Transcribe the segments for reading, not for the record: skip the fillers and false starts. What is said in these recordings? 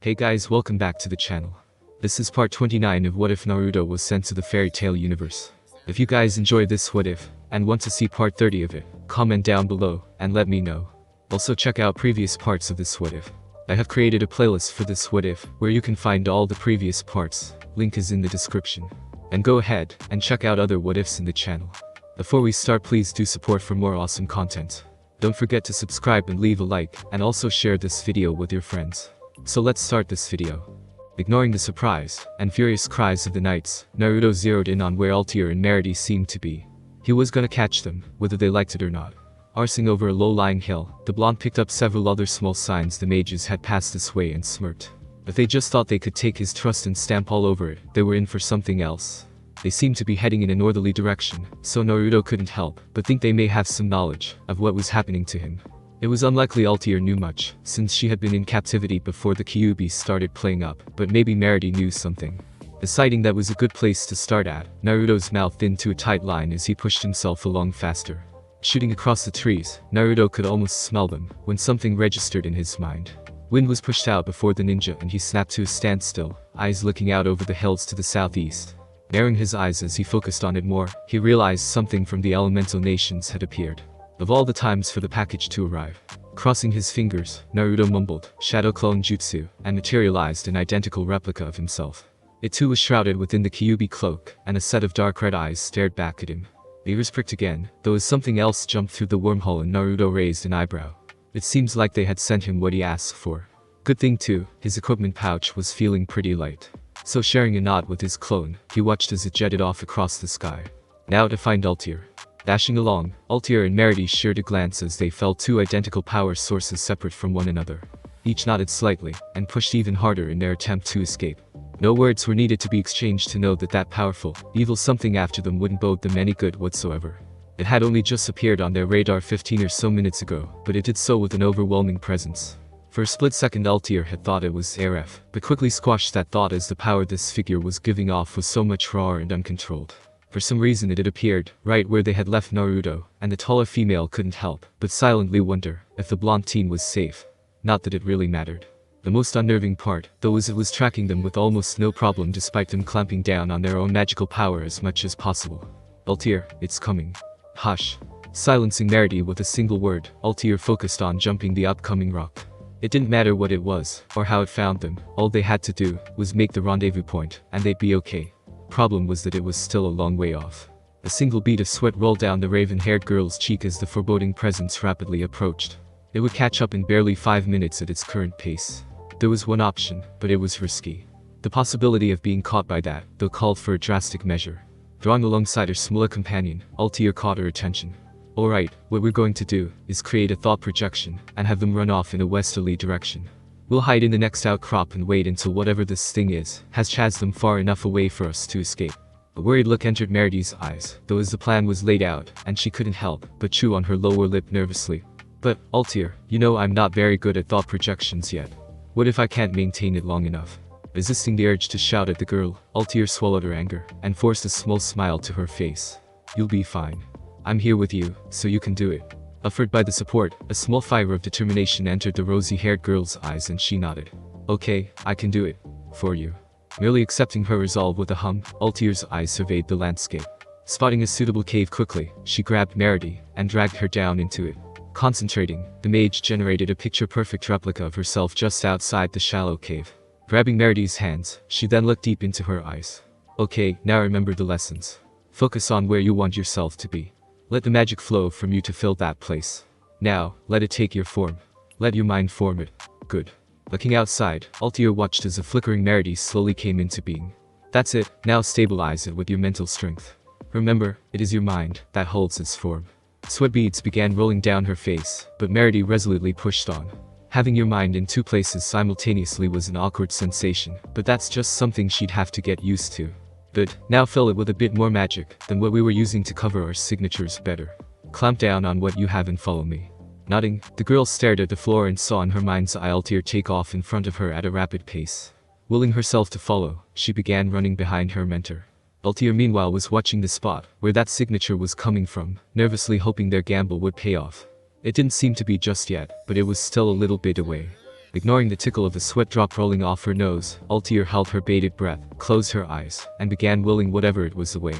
Hey guys, welcome back to the channel. This is part 29 of What If Naruto was sent to the fairy tale universe. If you guys enjoy this what if, and want to see part 30 of it, comment down below, and let me know. Also check out previous parts of this what if. I have created a playlist for this what if, where you can find all the previous parts, link is in the description. And go ahead, and check out other what ifs in the channel. Before we start, please do support for more awesome content. Don't forget to subscribe and leave a like, and also share this video with your friends. So let's start this video. Ignoring the surprise and furious cries of the knights, Naruto zeroed in on where Altier and Merity seemed to be. He was gonna catch them, whether they liked it or not. Arsing over a low-lying hill, the blonde picked up several other small signs the mages had passed this way and smirked. If they just thought they could take his trust and stamp all over it, they were in for something else. They seemed to be heading in a northerly direction, so Naruto couldn't help but think they may have some knowledge of what was happening to him. It was unlikely Altier knew much, since she had been in captivity before the Kyuubi started playing up, but maybe Merity knew something. Deciding that was a good place to start at, Naruto's mouth thinned to a tight line as he pushed himself along faster. Shooting across the trees, Naruto could almost smell them, when something registered in his mind. Wind was pushed out before the ninja and he snapped to a standstill, eyes looking out over the hills to the southeast. Narrowing his eyes as he focused on it more, he realized something from the elemental nations had appeared. Of all the times for the package to arrive. Crossing his fingers, Naruto mumbled, Shadow Clone Jutsu, and materialized an identical replica of himself. It too was shrouded within the Kyuubi cloak, and a set of dark red eyes stared back at him. The ears pricked again, though as something else jumped through the wormhole and Naruto raised an eyebrow. It seems like they had sent him what he asked for. Good thing too, his equipment pouch was feeling pretty light. So sharing a nod with his clone, he watched as it jetted off across the sky. Now to find Altier. Dashing along, Altier and Merity shared a glance as they felt two identical power sources separate from one another. Each nodded slightly, and pushed even harder in their attempt to escape. No words were needed to be exchanged to know that powerful, evil something after them wouldn't bode them any good whatsoever. It had only just appeared on their radar 15 or so minutes ago, but it did so with an overwhelming presence. For a split second Altier had thought it was Aref, but quickly squashed that thought as the power this figure was giving off was so much raw and uncontrolled. For some reason it had appeared, right where they had left Naruto, and the taller female couldn't help but silently wonder if the blonde teen was safe. Not that it really mattered. The most unnerving part, though, was it was tracking them with almost no problem despite them clamping down on their own magical power as much as possible. Altier, it's coming. Hush. Silencing Merity with a single word, Altier focused on jumping the upcoming rock. It didn't matter what it was, or how it found them, all they had to do was make the rendezvous point, and they'd be okay. Problem was that it was still a long way off. A single bead of sweat rolled down the raven-haired girl's cheek as the foreboding presence rapidly approached. It would catch up in barely 5 minutes at its current pace. There was one option, but it was risky. The possibility of being caught by that, though, called for a drastic measure. Drawing alongside her smaller companion, Altier caught her attention. Alright, what we're going to do is create a thought projection and have them run off in a westerly direction. We'll hide in the next outcrop and wait until whatever this thing is has chased them far enough away for us to escape. A worried look entered Merity's eyes, though as the plan was laid out, and she couldn't help but chew on her lower lip nervously. But, Altier, you know I'm not very good at thought projections yet. What if I can't maintain it long enough? Resisting the urge to shout at the girl, Altier swallowed her anger and forced a small smile to her face. You'll be fine. I'm here with you, so you can do it. Offered by the support, a small fire of determination entered the rosy-haired girl's eyes and she nodded. Okay, I can do it. For you. Merely accepting her resolve with a hum, Altier's eyes surveyed the landscape. Spotting a suitable cave quickly, she grabbed Merity and dragged her down into it. Concentrating, the mage generated a picture-perfect replica of herself just outside the shallow cave. Grabbing Merity's hands, she then looked deep into her eyes. Okay, now remember the lessons. Focus on where you want yourself to be. Let the magic flow from you to fill that place. Now, let it take your form. Let your mind form it. Good. Looking outside, Altier watched as a flickering Merity slowly came into being. That's it, now stabilize it with your mental strength. Remember, it is your mind that holds its form. Sweat beads began rolling down her face, but Merity resolutely pushed on. Having your mind in two places simultaneously was an awkward sensation, but that's just something she'd have to get used to. Good, now fill it with a bit more magic than what we were using to cover our signatures better. Clamp down on what you have and follow me. Nodding, the girl stared at the floor and saw in her mind's eye Altier take off in front of her at a rapid pace. Willing herself to follow, she began running behind her mentor. Altier meanwhile was watching the spot where that signature was coming from, nervously hoping their gamble would pay off. It didn't seem to be just yet, but it was still a little bit away. Ignoring the tickle of the sweat drop rolling off her nose, Altair held her bated breath, closed her eyes, and began willing whatever it was away.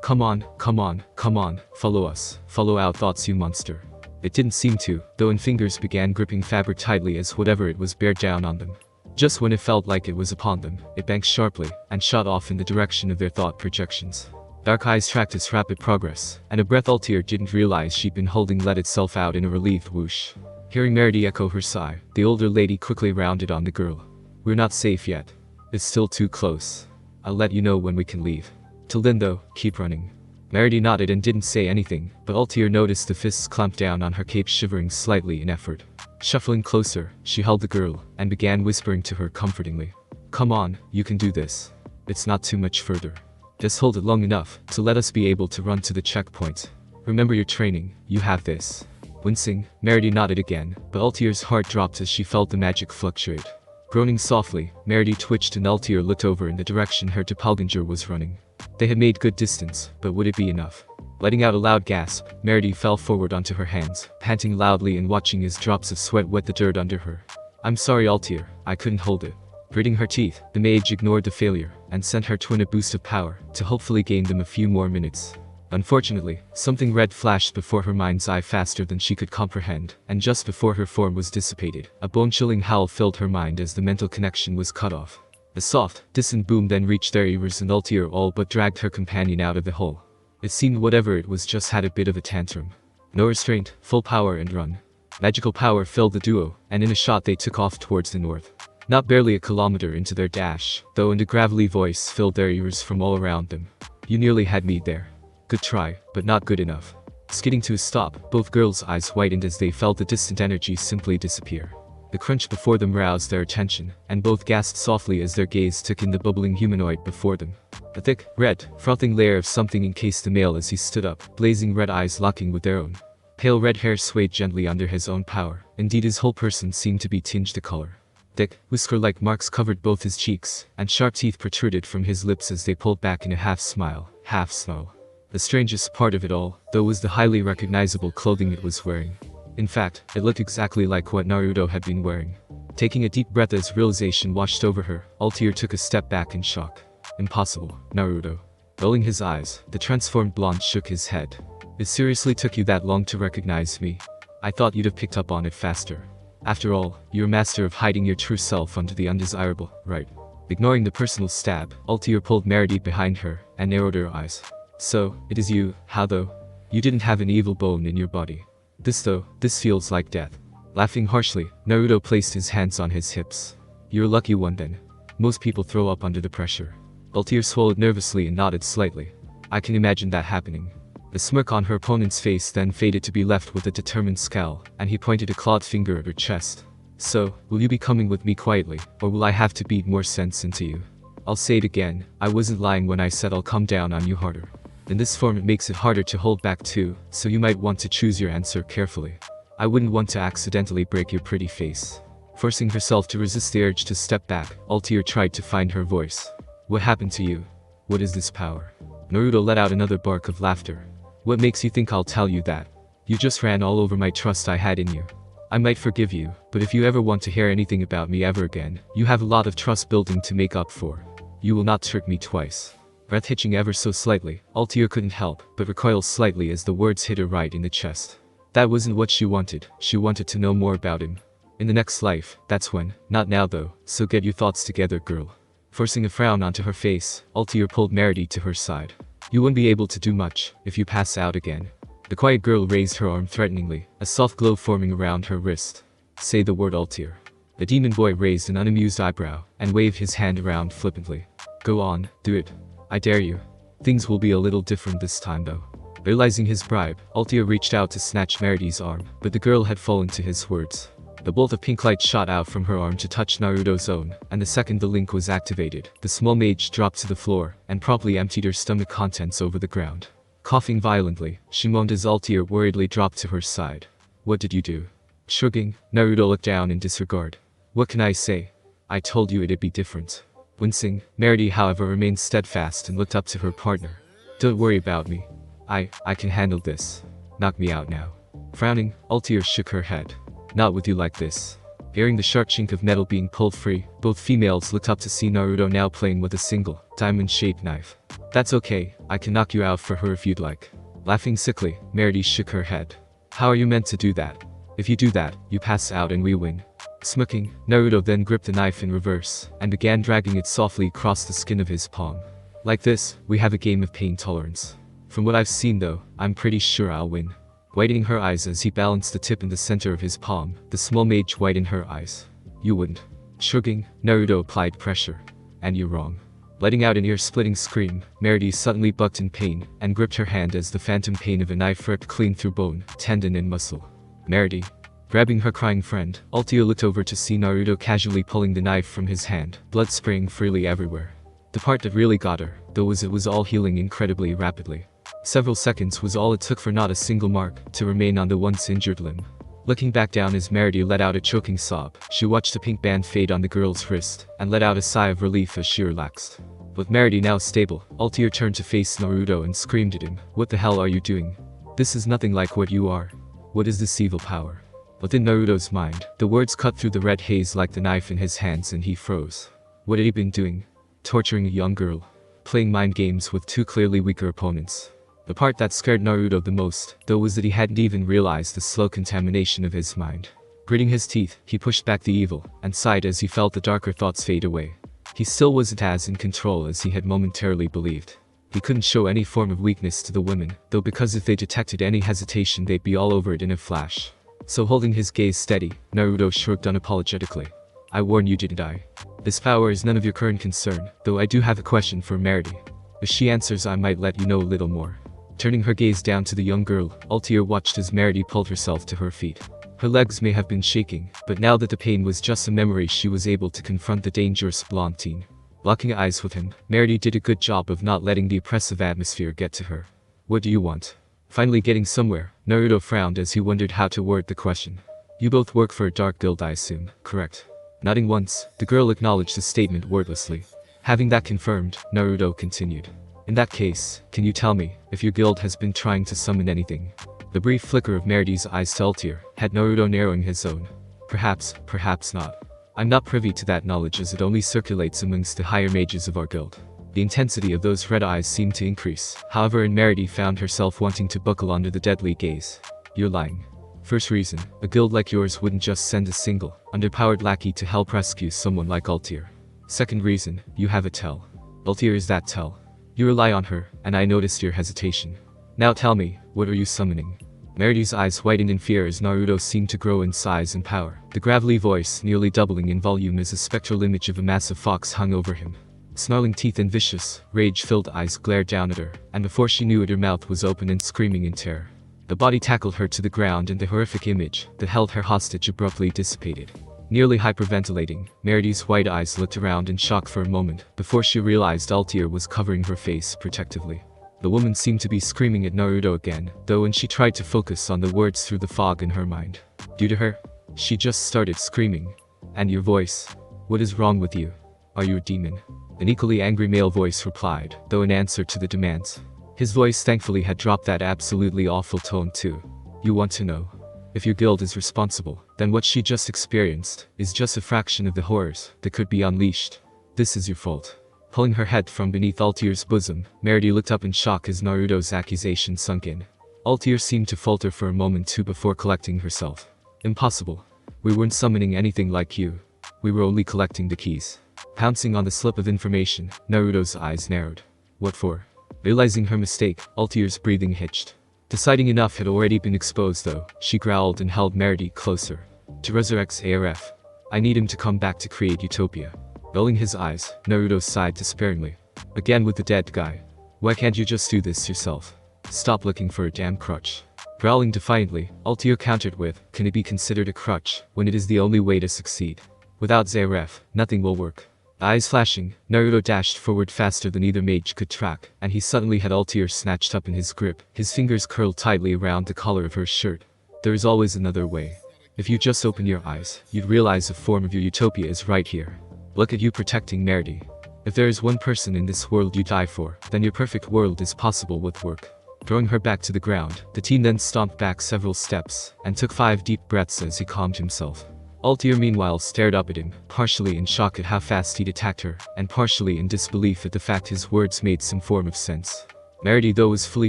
Come on, come on, come on, follow us, follow our thoughts you monster. It didn't seem to, though, and fingers began gripping fabric tightly as whatever it was bared down on them. Just when it felt like it was upon them, it banked sharply, and shot off in the direction of their thought projections. Dark eyes tracked its rapid progress, and a breath Altair didn't realize she'd been holding let itself out in a relieved whoosh. Hearing Meredy echo her sigh, the older lady quickly rounded on the girl. We're not safe yet. It's still too close. I'll let you know when we can leave. Till then though, keep running. Meredy nodded and didn't say anything, but Altair noticed the fists clamped down on her cape, shivering slightly in effort. Shuffling closer, she held the girl, and began whispering to her comfortingly. Come on, you can do this. It's not too much further. Just hold it long enough to let us be able to run to the checkpoint. Remember your training, you have this. Wincing, Meredy nodded again, but Altair's heart dropped as she felt the magic fluctuate. Groaning softly, Meredy twitched and Altair looked over in the direction her doppelganger was running. They had made good distance, but would it be enough? Letting out a loud gasp, Meredy fell forward onto her hands, panting loudly and watching as drops of sweat wet the dirt under her. I'm sorry Altair, I couldn't hold it. Gritting her teeth, the mage ignored the failure, and sent her twin a boost of power, to hopefully gain them a few more minutes. Unfortunately, something red flashed before her mind's eye faster than she could comprehend, and just before her form was dissipated, a bone-chilling howl filled her mind as the mental connection was cut off. A soft, distant boom then reached their ears and Altair all but dragged her companion out of the hole. It seemed whatever it was just had a bit of a tantrum. No restraint, full power and run. Magical power filled the duo, and in a shot they took off towards the north. Not barely a kilometer into their dash, though, and a gravelly voice filled their ears from all around them. You nearly had me there. Good try, but not good enough. Skidding to a stop, both girls' eyes whitened as they felt the distant energy simply disappear. The crunch before them roused their attention, and both gasped softly as their gaze took in the bubbling humanoid before them. A thick, red, frothing layer of something encased the male as he stood up, blazing red eyes locking with their own. Pale red hair swayed gently under his own power, indeed his whole person seemed to be tinged a color. Thick, whisker-like marks covered both his cheeks, and sharp teeth protruded from his lips as they pulled back in a half-smile, half-snarl. The strangest part of it all, though, was the highly recognizable clothing it was wearing. In fact, it looked exactly like what Naruto had been wearing. Taking a deep breath as realization washed over her, Altair took a step back in shock. Impossible, Naruto. Rolling his eyes, the transformed blonde shook his head. It seriously took you that long to recognize me? I thought you'd have picked up on it faster. After all, you're a master of hiding your true self under the undesirable, right? Ignoring the personal stab, Altair pulled Meredy behind her, and narrowed her eyes. So, it is you, how though? You didn't have an evil bone in your body. This feels like death. Laughing harshly, Naruto placed his hands on his hips. You're a lucky one then. Most people throw up under the pressure. Altair swallowed nervously and nodded slightly. I can imagine that happening. The smirk on her opponent's face then faded to be left with a determined scowl, and he pointed a clawed finger at her chest. So, will you be coming with me quietly, or will I have to beat more sense into you? I'll say it again, I wasn't lying when I said I'll come down on you harder. In this form it makes it harder to hold back too, so you might want to choose your answer carefully. I wouldn't want to accidentally break your pretty face. Forcing herself to resist the urge to step back, Altair tried to find her voice. What happened to you? What is this power? Naruto let out another bark of laughter. What makes you think I'll tell you that? You just ran all over my trust I had in you. I might forgive you, but if you ever want to hear anything about me ever again, you have a lot of trust building to make up for. You will not trick me twice. Breath hitching ever so slightly, Altair couldn't help but recoil slightly as the words hit her right in the chest. That wasn't what she wanted to know more about him. In the next life, that's when, not now though, so get your thoughts together girl. Forcing a frown onto her face, Altair pulled Meredy to her side. You won't be able to do much, if you pass out again. The quiet girl raised her arm threateningly, a soft glow forming around her wrist. Say the word Altair. The demon boy raised an unamused eyebrow, and waved his hand around flippantly. Go on, do it. I dare you. Things will be a little different this time though. Realizing his bribe, Altair reached out to snatch Meredy's arm, but the girl had fallen to his words. The bolt of pink light shot out from her arm to touch Naruto's own, and the second the link was activated, the small mage dropped to the floor, and promptly emptied her stomach contents over the ground. Coughing violently, she moaned as Altair worriedly dropped to her side. What did you do? Shrugging, Naruto looked down in disregard. What can I say? I told you it'd be different. Wincing, Meredy however remained steadfast and looked up to her partner. Don't worry about me. I can handle this. Knock me out now. Frowning, Altair shook her head. Not with you like this. Hearing the sharp chink of metal being pulled free, both females looked up to see Naruto now playing with a single, diamond-shaped knife. That's okay, I can knock you out for her if you'd like. Laughing sickly, Merity shook her head. How are you meant to do that? If you do that, you pass out and we win. Smirking, Naruto then gripped the knife in reverse, and began dragging it softly across the skin of his palm. Like this, we have a game of pain tolerance. From what I've seen though, I'm pretty sure I'll win. Widening her eyes as he balanced the tip in the center of his palm, the small mage widened her eyes. You wouldn't. Shrugging, Naruto applied pressure. And you're wrong. Letting out an ear-splitting scream, Merity suddenly bucked in pain, and gripped her hand as the phantom pain of a knife ripped clean through bone, tendon and muscle. Merity. Grabbing her crying friend, Altia looked over to see Naruto casually pulling the knife from his hand, blood spraying freely everywhere. The part that really got her, though, was it was all healing incredibly rapidly. Several seconds was all it took for not a single mark to remain on the once injured limb. Looking back down as Merity let out a choking sob, she watched the pink band fade on the girl's wrist, and let out a sigh of relief as she relaxed. With Merity now stable, Altair turned to face Naruto and screamed at him, "What the hell are you doing? This is nothing like what you are. What is this evil power?" Within Naruto's mind, the words cut through the red haze like the knife in his hands and he froze. What had he been doing? Torturing a young girl. Playing mind games with two clearly weaker opponents. The part that scared Naruto the most, though, was that he hadn't even realized the slow contamination of his mind. Gritting his teeth, he pushed back the evil, and sighed as he felt the darker thoughts fade away. He still wasn't as in control as he had momentarily believed. He couldn't show any form of weakness to the women, though, because if they detected any hesitation they'd be all over it in a flash. So holding his gaze steady, Naruto shrugged unapologetically. I warned you, didn't I? This power is none of your current concern, though I do have a question for Merity. If she answers, I might let you know a little more. Turning her gaze down to the young girl, Altair watched as Merity pulled herself to her feet. Her legs may have been shaking, but now that the pain was just a memory, she was able to confront the dangerous blonde teen. Locking eyes with him, Merity did a good job of not letting the oppressive atmosphere get to her. What do you want? Finally getting somewhere, Naruto frowned as he wondered how to word the question. You both work for a dark guild, I assume, correct? Nodding once, the girl acknowledged the statement wordlessly. Having that confirmed, Naruto continued. In that case, can you tell me if your guild has been trying to summon anything? The brief flicker of Merity's eyes to Altair had Naruto narrowing his own. Perhaps, perhaps not. I'm not privy to that knowledge as it only circulates amongst the higher mages of our guild. The intensity of those red eyes seemed to increase, however, and Merity found herself wanting to buckle under the deadly gaze. You're lying. First reason, a guild like yours wouldn't just send a single, underpowered lackey to help rescue someone like Altair. Second reason, you have a tell. Altair is that tell. You rely on her, and I noticed your hesitation. Now tell me, what are you summoning? Merity's eyes widened in fear as Naruto seemed to grow in size and power, the gravelly voice nearly doubling in volume as a spectral image of a massive fox hung over him. Snarling teeth and vicious, rage-filled eyes glared down at her, and before she knew it her mouth was open and screaming in terror. The body tackled her to the ground and the horrific image that held her hostage abruptly dissipated. Nearly hyperventilating, Merity's white eyes looked around in shock for a moment, before she realized Altair was covering her face protectively. The woman seemed to be screaming at Naruto again, though when she tried to focus on the words through the fog in her mind. Due to her, she just started screaming. And your voice? What is wrong with you? Are you a demon? An equally angry male voice replied, though in answer to the demands. His voice thankfully had dropped that absolutely awful tone too. You want to know? If your guild is responsible, then what she just experienced is just a fraction of the horrors that could be unleashed. This is your fault. Pulling her head from beneath Altair's bosom, Merity looked up in shock as Naruto's accusation sunk in. Altair seemed to falter for a moment too before collecting herself. Impossible. We weren't summoning anything like you. We were only collecting the keys. Pouncing on the slip of information, Naruto's eyes narrowed. What for? Realizing her mistake, Altair's breathing hitched. Deciding enough had already been exposed though, she growled and held Merity closer. To resurrect ARF. I need him to come back to create utopia. Rolling his eyes, Naruto sighed despairingly. Again with the dead guy. Why can't you just do this yourself? Stop looking for a damn crutch. Growling defiantly, Altair countered with, can it be considered a crutch when it is the only way to succeed? Without Zancrow, nothing will work. Eyes flashing, Naruto dashed forward faster than either mage could track, and he suddenly had Altair snatched up in his grip, his fingers curled tightly around the collar of her shirt. There is always another way. If you just open your eyes, you'd realize a form of your utopia is right here. Look at you protecting Merity. If there is one person in this world you die for, then your perfect world is possible with work. Throwing her back to the ground, the teen then stomped back several steps, and took 5 deep breaths as he calmed himself. Altair meanwhile stared up at him, partially in shock at how fast he'd attacked her, and partially in disbelief at the fact his words made some form of sense. Meredy though was fully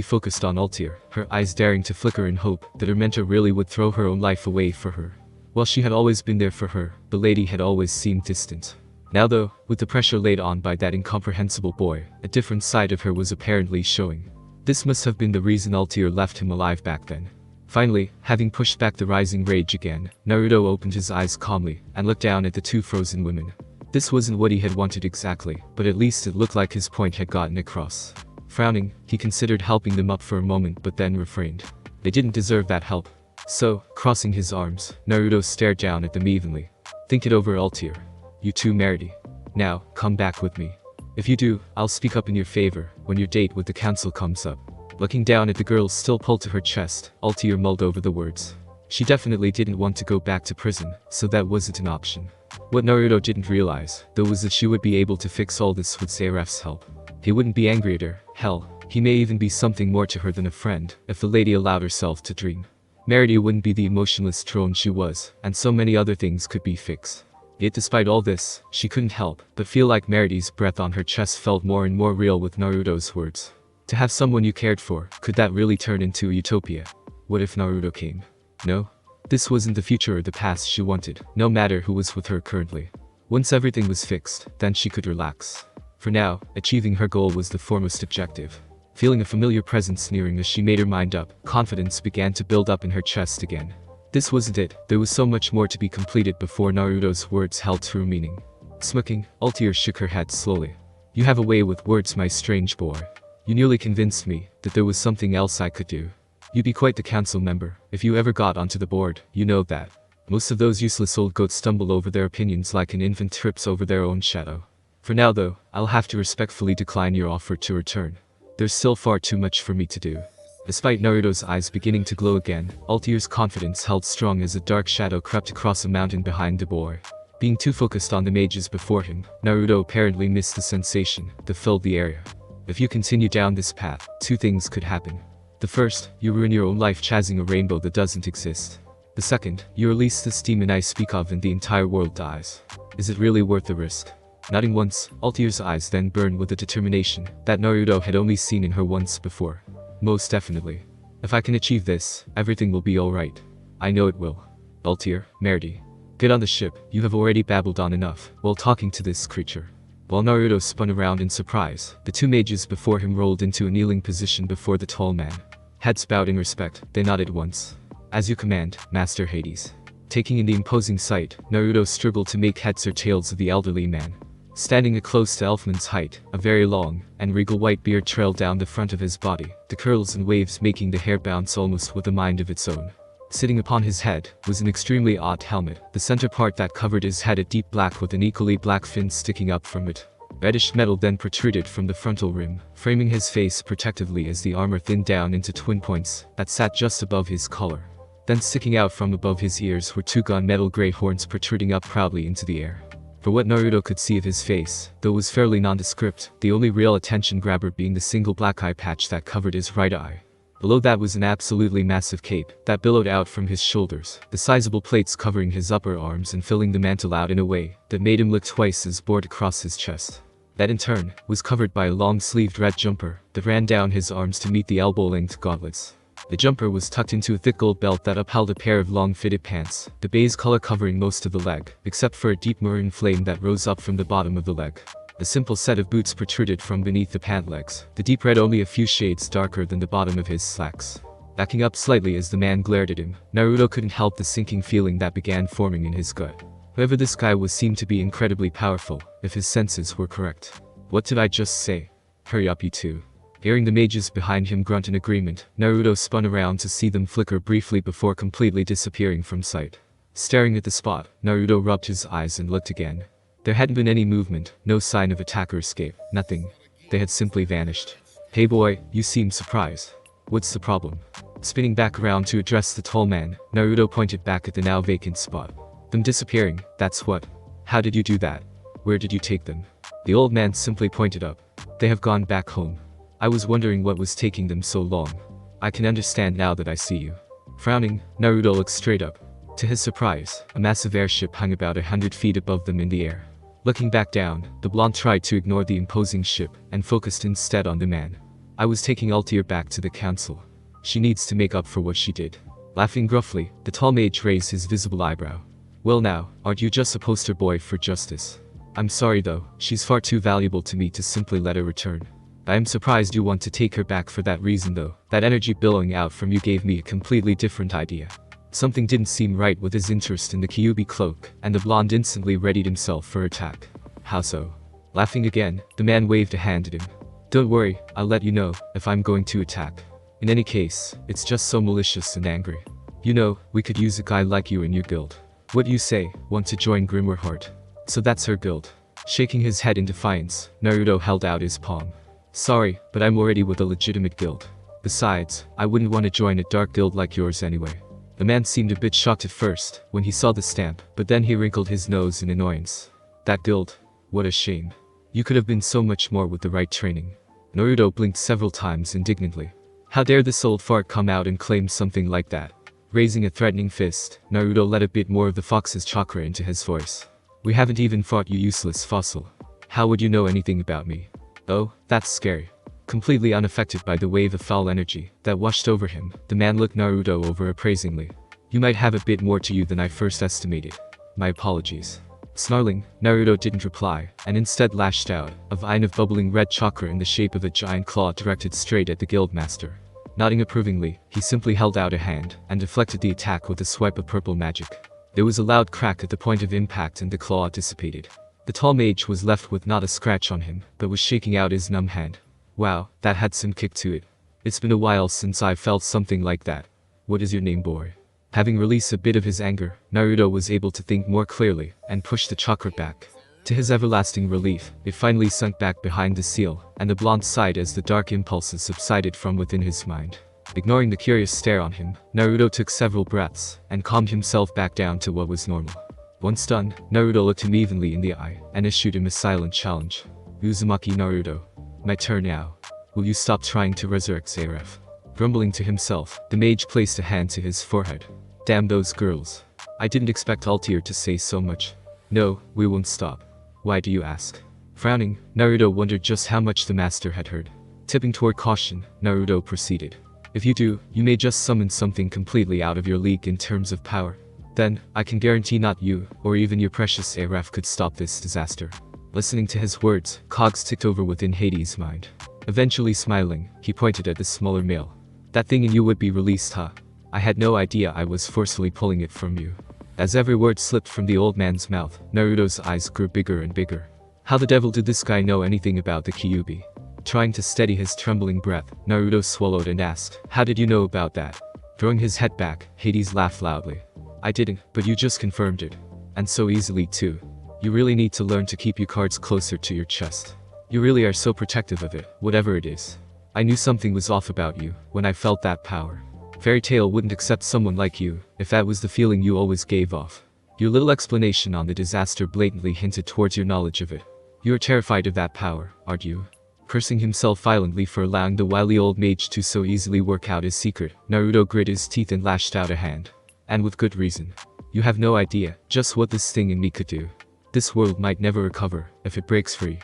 focused on Altair, her eyes daring to flicker in hope that her mentor really would throw her own life away for her. While she had always been there for her, the lady had always seemed distant. Now though, with the pressure laid on by that incomprehensible boy, a different side of her was apparently showing. This must have been the reason Altair left him alive back then. Finally, having pushed back the rising rage again, Naruto opened his eyes calmly and looked down at the two frozen women. This wasn't what he had wanted exactly, but at least it looked like his point had gotten across. Frowning, he considered helping them up for a moment but then refrained. They didn't deserve that help. So, crossing his arms, Naruto stared down at them evenly. Think it over, Altair. You too, Meredy. Now, come back with me. If you do, I'll speak up in your favor when your date with the council comes up. Looking down at the girl's still pulled to her chest, Altair mulled over the words. She definitely didn't want to go back to prison, so that wasn't an option. What Naruto didn't realize, though, was that she would be able to fix all this with Zereph's help. He wouldn't be angry at her, hell, he may even be something more to her than a friend, if the lady allowed herself to dream. Meredy wouldn't be the emotionless drone she was, and so many other things could be fixed. Yet despite all this, she couldn't help but feel like Meredy's breath on her chest felt more and more real with Naruto's words. To have someone you cared for, could that really turn into a utopia? What if Naruto came? No. This wasn't the future or the past she wanted, no matter who was with her currently. Once everything was fixed, then she could relax. For now, achieving her goal was the foremost objective. Feeling a familiar presence nearing as she made her mind up, confidence began to build up in her chest again. This wasn't it, there was so much more to be completed before Naruto's words held true meaning. Smirking, Altair shook her head slowly. You have a way with words, my strange boy. You nearly convinced me that there was something else I could do. You'd be quite the council member, if you ever got onto the board, you know that. Most of those useless old goats stumble over their opinions like an infant trips over their own shadow. For now though, I'll have to respectfully decline your offer to return. There's still far too much for me to do. Despite Naruto's eyes beginning to glow again, Altair's confidence held strong as a dark shadow crept across a mountain behind the boy. Being too focused on the mages before him, Naruto apparently missed the sensation that filled the area. If you continue down this path, two things could happen. The first, you ruin your own life chasing a rainbow that doesn't exist. The second, you release this demon I speak of and the entire world dies. Is it really worth the risk? Nodding once, Altair's eyes then burned with a determination that Naruto had only seen in her once before. Most definitely. If I can achieve this, everything will be alright. I know it will. Altair, Meredy. Get on the ship, you have already babbled on enough while talking to this creature. While Naruto spun around in surprise, the two mages before him rolled into a kneeling position before the tall man. Heads bowed in respect, they nodded once. As you command, Master Hades. Taking in the imposing sight, Naruto struggled to make heads or tails of the elderly man. Standing at close to Elfman's height, a very long and regal white beard trailed down the front of his body, the curls and waves making the hair bounce almost with a mind of its own. Sitting upon his head was an extremely odd helmet, the center part that covered his head a deep black with an equally black fin sticking up from it. Reddish metal then protruded from the frontal rim, framing his face protectively as the armor thinned down into twin points that sat just above his collar. Then sticking out from above his ears were two gunmetal gray horns protruding up proudly into the air. For what Naruto could see of his face, though it was fairly nondescript, the only real attention grabber being the single black eye patch that covered his right eye. Below that was an absolutely massive cape that billowed out from his shoulders, the sizable plates covering his upper arms and filling the mantle out in a way that made him look twice as broad across his chest. That in turn was covered by a long-sleeved red jumper that ran down his arms to meet the elbow-length gauntlets. The jumper was tucked into a thick gold belt that upheld a pair of long fitted pants, the beige color covering most of the leg, except for a deep maroon flame that rose up from the bottom of the leg. A simple set of boots protruded from beneath the pant legs, the deep red only a few shades darker than the bottom of his slacks. Backing up slightly as the man glared at him, Naruto couldn't help the sinking feeling that began forming in his gut. Whoever this guy was seemed to be incredibly powerful, if his senses were correct. What did I just say? Hurry up, you two. Hearing the mages behind him grunt in agreement, Naruto spun around to see them flicker briefly before completely disappearing from sight. Staring at the spot, Naruto rubbed his eyes and looked again. There hadn't been any movement, no sign of attack or escape, nothing. They had simply vanished. Hey boy, you seem surprised. What's the problem? Spinning back around to address the tall man, Naruto pointed back at the now vacant spot. Them disappearing, that's what. How did you do that? Where did you take them? The old man simply pointed up. They have gone back home. I was wondering what was taking them so long. I can understand now that I see you. Frowning, Naruto looked straight up. To his surprise, a massive airship hung about 100 feet above them in the air. Looking back down, the blonde tried to ignore the imposing ship and focused instead on the man. I was taking Altair back to the council. She needs to make up for what she did. Laughing gruffly, the tall mage raised his visible eyebrow. Well now, aren't you just a poster boy for justice? I'm sorry though, she's far too valuable to me to simply let her return. I am surprised you want to take her back for that reason though. That energy billowing out from you gave me a completely different idea. Something didn't seem right with his interest in the Kyuubi cloak, and the blonde instantly readied himself for attack. How so? Laughing again, the man waved a hand at him. Don't worry, I'll let you know if I'm going to attack. In any case, it's just so malicious and angry. You know, we could use a guy like you in your guild. What do you say, want to join Grimoire Heart? So that's her guild. Shaking his head in defiance, Naruto held out his palm. Sorry, but I'm already with a legitimate guild. Besides, I wouldn't want to join a dark guild like yours anyway. The man seemed a bit shocked at first when he saw the stamp, but then he wrinkled his nose in annoyance. That guild? What a shame. You could have been so much more with the right training. Naruto blinked several times indignantly. How dare this old fart come out and claim something like that? Raising a threatening fist, Naruto let a bit more of the fox's chakra into his voice. We haven't even fought, you useless fossil. How would you know anything about me? Oh, that's scary. Completely unaffected by the wave of foul energy that washed over him, the man looked Naruto over appraisingly. You might have a bit more to you than I first estimated. My apologies. Snarling, Naruto didn't reply, and instead lashed out, a vine of bubbling red chakra in the shape of a giant claw directed straight at the guildmaster. Nodding approvingly, he simply held out a hand and deflected the attack with a swipe of purple magic. There was a loud crack at the point of impact and the claw dissipated. The tall mage was left with not a scratch on him, but was shaking out his numb hand. Wow, that had some kick to it. It's been a while since I felt something like that. What is your name, boy? Having released a bit of his anger, Naruto was able to think more clearly and pushed the chakra back. To his everlasting relief, it finally sunk back behind the seal, and the blonde sighed as the dark impulses subsided from within his mind. Ignoring the curious stare on him, Naruto took several breaths and calmed himself back down to what was normal. Once done, Naruto looked him evenly in the eye and issued him a silent challenge. Uzumaki Naruto. My turn now. Will you stop trying to resurrect Zancrow? Grumbling to himself, the mage placed a hand to his forehead. Damn those girls. I didn't expect Altair to say so much. No, we won't stop. Why do you ask? Frowning, Naruto wondered just how much the master had heard. Tipping toward caution, Naruto proceeded. If you do, you may just summon something completely out of your league in terms of power. Then, I can guarantee not you, or even your precious Zancrow could stop this disaster. Listening to his words, cogs ticked over within Hades' mind. Eventually smiling, he pointed at the smaller male. That thing in you would be released, huh? I had no idea I was forcefully pulling it from you. As every word slipped from the old man's mouth, Naruto's eyes grew bigger and bigger. How the devil did this guy know anything about the Kyuubi? Trying to steady his trembling breath, Naruto swallowed and asked, how did you know about that? Throwing his head back, Hades laughed loudly. I didn't, but you just confirmed it. And so easily too. You really need to learn to keep your cards closer to your chest. You really are so protective of it, whatever it is. I knew something was off about you when I felt that power. Fairy Tail wouldn't accept someone like you if that was the feeling you always gave off. Your little explanation on the disaster blatantly hinted towards your knowledge of it. You are terrified of that power, aren't you? Cursing himself violently for allowing the wily old mage to so easily work out his secret, Naruto grit his teeth and lashed out a hand. And with good reason. You have no idea just what this thing in me could do. This world might never recover if it breaks free.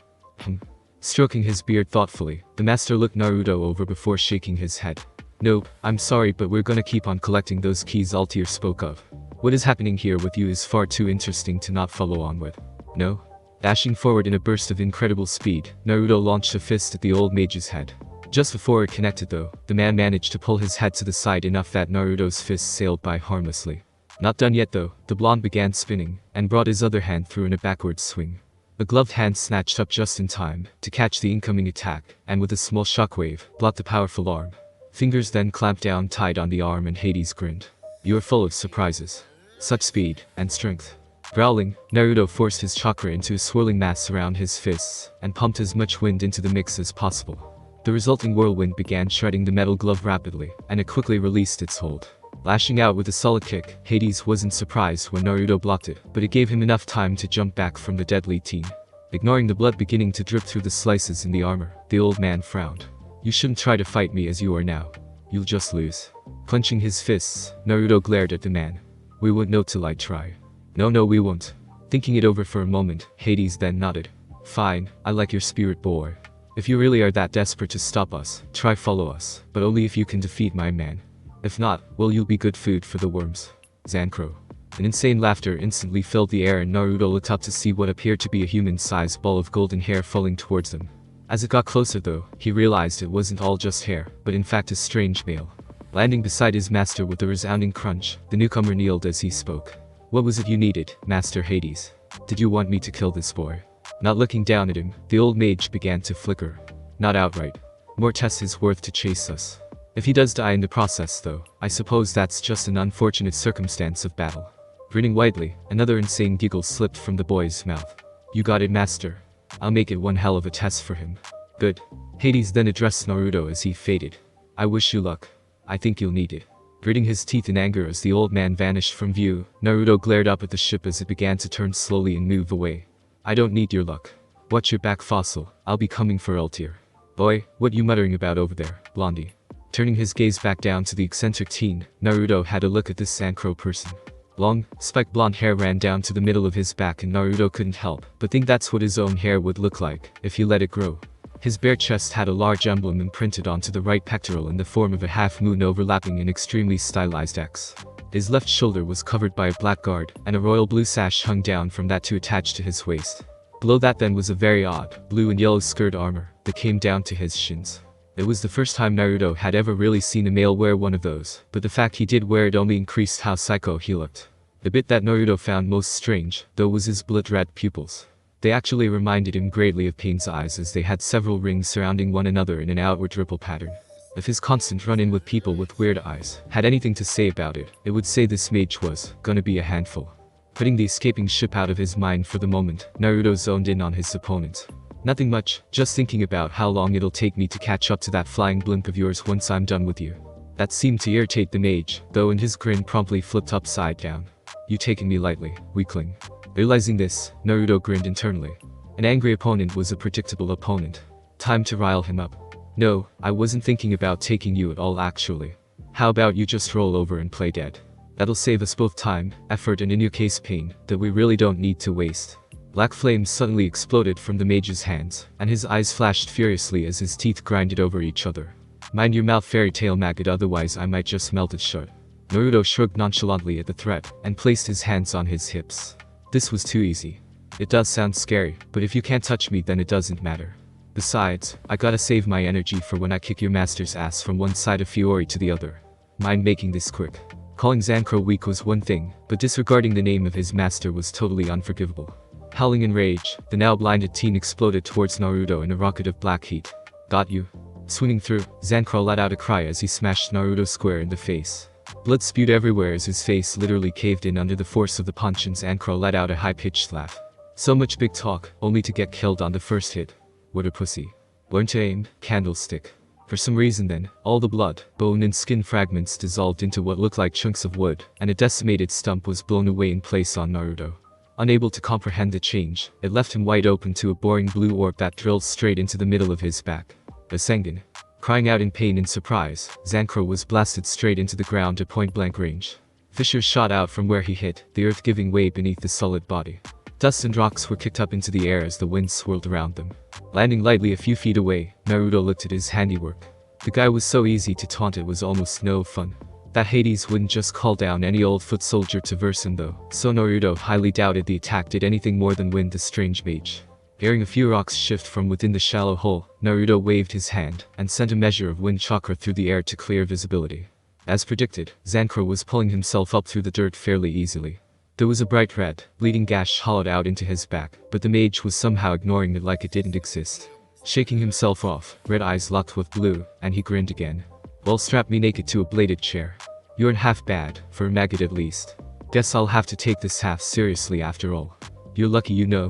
Stroking his beard thoughtfully, the master looked Naruto over before shaking his head. Nope, I'm sorry, but we're gonna keep on collecting those keys Altair spoke of. What is happening here with you is far too interesting to not follow on with. No? Dashing forward in a burst of incredible speed, Naruto launched a fist at the old mage's head. Just before it connected though, the man managed to pull his head to the side enough that Naruto's fist sailed by harmlessly. Not done yet though, the blonde began spinning, and brought his other hand through in a backwards swing. The gloved hand snatched up just in time to catch the incoming attack, and with a small shockwave, blocked the powerful arm. Fingers then clamped down tight on the arm and Hades grinned. You are full of surprises. Such speed and strength. Growling, Naruto forced his chakra into a swirling mass around his fists, and pumped as much wind into the mix as possible. The resulting whirlwind began shredding the metal glove rapidly, and it quickly released its hold. Lashing out with a solid kick, Hades wasn't surprised when Naruto blocked it, but it gave him enough time to jump back from the deadly teen. Ignoring the blood beginning to drip through the slices in the armor, the old man frowned. You shouldn't try to fight me as you are now. You'll just lose. Clenching his fists, Naruto glared at the man. We wouldn't know till I try. No, we won't. Thinking it over for a moment, Hades then nodded. Fine, I like your spirit, boy. If you really are that desperate to stop us, try follow us, but only if you can defeat my man. If not, well, you'll be good food for the worms. Zancrow. An insane laughter instantly filled the air and Naruto looked up to see what appeared to be a human-sized ball of golden hair falling towards them. As it got closer though, he realized it wasn't all just hair, but in fact a strange male. Landing beside his master with a resounding crunch, the newcomer kneeled as he spoke. What was it you needed, Master Hades? Did you want me to kill this boy? Not looking down at him, the old mage began to flicker. Not outright. More tests his worth to chase us. If he does die in the process though, I suppose that's just an unfortunate circumstance of battle. Grinning widely, another insane giggle slipped from the boy's mouth. You got it, master. I'll make it one hell of a test for him. Good. Hades then addressed Naruto as he faded. I wish you luck. I think you'll need it. Gritting his teeth in anger as the old man vanished from view, Naruto glared up at the ship as it began to turn slowly and move away. I don't need your luck. Watch your back, fossil. I'll be coming for Eltier. Boy, what you muttering about over there, Blondie? Turning his gaze back down to the eccentric teen, Naruto had a look at this Zancrow person. Long, spiked blonde hair ran down to the middle of his back and Naruto couldn't help but think that's what his own hair would look like if he let it grow. His bare chest had a large emblem imprinted onto the right pectoral in the form of a half-moon overlapping an extremely stylized X. His left shoulder was covered by a black guard, and a royal blue sash hung down from that to attach to his waist. Below that then was a very odd, blue and yellow skirt armor that came down to his shins. It was the first time Naruto had ever really seen a male wear one of those, but the fact he did wear it only increased how psycho he looked. The bit that Naruto found most strange, though, was his blood-red pupils. They actually reminded him greatly of Pain's eyes as they had several rings surrounding one another in an outward ripple pattern. If his constant run-in with people with weird eyes had anything to say about it, it would say this mage was gonna be a handful. Putting the escaping ship out of his mind for the moment, Naruto zoned in on his opponent. Nothing much, just thinking about how long it'll take me to catch up to that flying blimp of yours once I'm done with you. That seemed to irritate the mage, though, and his grin promptly flipped upside down. You taking me lightly, weakling. Realizing this, Naruto grinned internally. An angry opponent was a predictable opponent. Time to rile him up. No, I wasn't thinking about taking you at all actually. How about you just roll over and play dead? That'll save us both time, effort, and in your case pain, that we really don't need to waste. Black flames suddenly exploded from the mage's hands, and his eyes flashed furiously as his teeth grinded over each other. Mind your mouth, fairy tale maggot, otherwise I might just melt it shut. Naruto shrugged nonchalantly at the threat, and placed his hands on his hips. This was too easy. It does sound scary, but if you can't touch me then it doesn't matter. Besides, I gotta save my energy for when I kick your master's ass from one side of Fiori to the other. Mind making this quick. Calling Zancrow weak was one thing, but disregarding the name of his master was totally unforgivable. Howling in rage, the now blinded teen exploded towards Naruto in a rocket of black heat. Got you. Swinging through, Zancrow let out a cry as he smashed Naruto square in the face. Blood spewed everywhere as his face literally caved in under the force of the punch, and Zancrow let out a high-pitched laugh. So much big talk, only to get killed on the first hit. What a pussy. Learn to aim, candlestick. For some reason then, all the blood, bone and skin fragments dissolved into what looked like chunks of wood, and a decimated stump was blown away in place on Naruto. Unable to comprehend the change, it left him wide open to a boring blue orb that drilled straight into the middle of his back. A Sengen. Crying out in pain and surprise, Zancrow was blasted straight into the ground at point-blank range. Fissures shot out from where he hit, the earth giving way beneath the solid body. Dust and rocks were kicked up into the air as the wind swirled around them. Landing lightly a few feet away, Naruto looked at his handiwork. The guy was so easy to taunt it was almost no fun. That Hades wouldn't just call down any old foot soldier to verse him though, so Naruto highly doubted the attack did anything more than win the strange mage. Hearing a few rocks shift from within the shallow hole, Naruto waved his hand and sent a measure of wind chakra through the air to clear visibility. As predicted, Zancrow was pulling himself up through the dirt fairly easily. There was a bright red, bleeding gash hollowed out into his back, but the mage was somehow ignoring it like it didn't exist. Shaking himself off, red eyes locked with blue, and he grinned again. Well, strap me naked to a bladed chair. You aren't half bad, for a maggot at least. Guess I'll have to take this half seriously after all. You're lucky, you know.